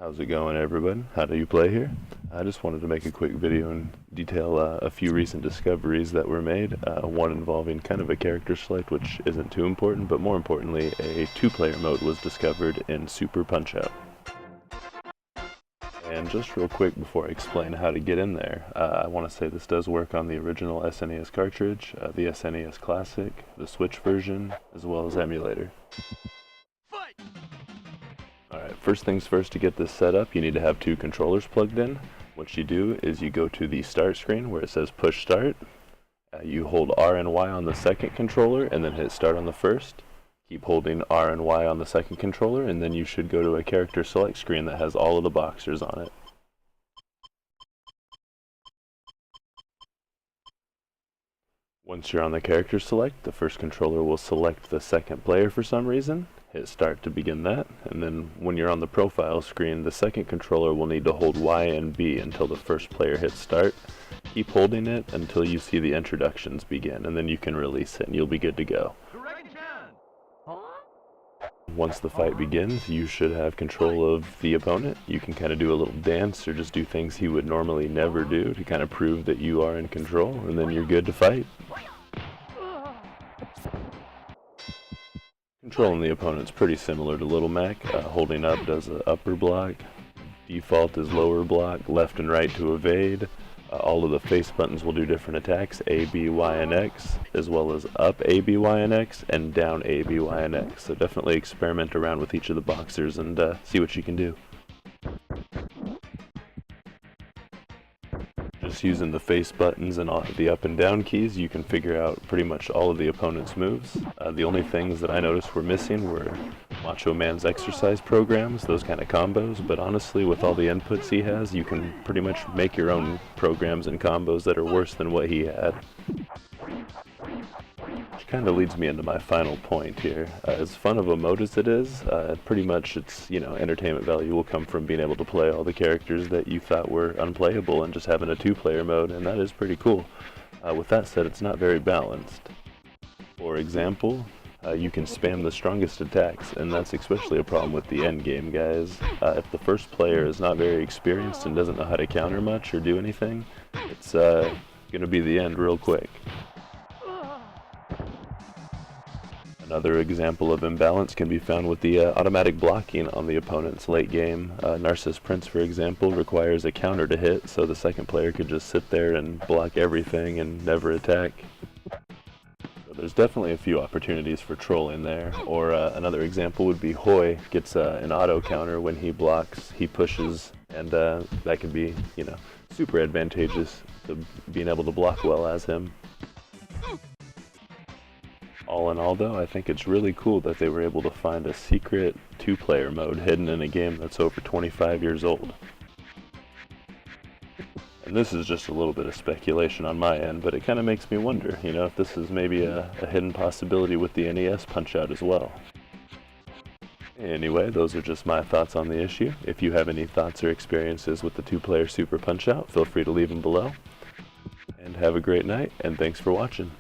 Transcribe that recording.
How's it going, everybody? How do you play here? I just wanted to make a quick video and detail a few recent discoveries that were made. One involving kind of a character select, which isn't too important, but more importantly, a two-player mode was discovered in Super Punch-Out. And just real quick before I explain how to get in there, I want to say this does work on the original SNES cartridge, the SNES Classic, the Switch version, as well as emulator. Alright, first things first, to get this set up, you need to have two controllers plugged in. What you do is you go to the start screen where it says push start. You hold R and Y on the second controller and then hit start on the first. Keep holding R and Y on the second controller, and then you should go to a character select screen that has all of the boxers on it. Once you're on the character select, the first controller will select the second player for some reason. Hit start to begin that, and then when you're on the profile screen, the second controller will need to hold Y and B until the first player hits start. Keep holding it until you see the introductions begin, and then you can release it and you'll be good to go. Once the fight begins, you should have control of the opponent. You can kind of do a little dance or just do things he would normally never do to kind of prove that you are in control, and then you're good to fight. Controlling the opponent's pretty similar to Little Mac. Holding up does an upper block, default is lower block, left and right to evade. All of the face buttons will do different attacks, A, B, Y, and X, as well as up A, B, Y, and X, and down A, B, Y, and X. So definitely experiment around with each of the boxers and see what you can do. Just using the face buttons and all the up and down keys, you can figure out pretty much all of the opponent's moves. The only things that I noticed were missing were Macho Man's exercise programs, those kind of combos, but honestly with all the inputs he has, you can pretty much make your own programs and combos that are worse than what he had. Which kind of leads me into my final point here. As fun of a mode as it is, pretty much its entertainment value will come from being able to play all the characters that you thought were unplayable and just having a two-player mode, and that is pretty cool. With that said, it's not very balanced. For example, you can spam the strongest attacks, and that's especially a problem with the end game guys. If the first player is not very experienced and doesn't know how to counter much or do anything, it's gonna be the end real quick. Another example of imbalance can be found with the automatic blocking on the opponent's late game. Narcissus Prince, for example, requires a counter to hit, so the second player could just sit there and block everything and never attack. So there's definitely a few opportunities for trolling there. Or another example would be Hoy gets an auto counter when he blocks, he pushes, and that can be, super advantageous to being able to block well as him. All in all though, I think it's really cool that they were able to find a secret two-player mode hidden in a game that's over 25 years old. And this is just a little bit of speculation on my end, but it kind of makes me wonder, if this is maybe a hidden possibility with the NES Punch-Out as well. Anyway, those are just my thoughts on the issue. If you have any thoughts or experiences with the two-player Super Punch-Out, feel free to leave them below. And have a great night, and thanks for watching.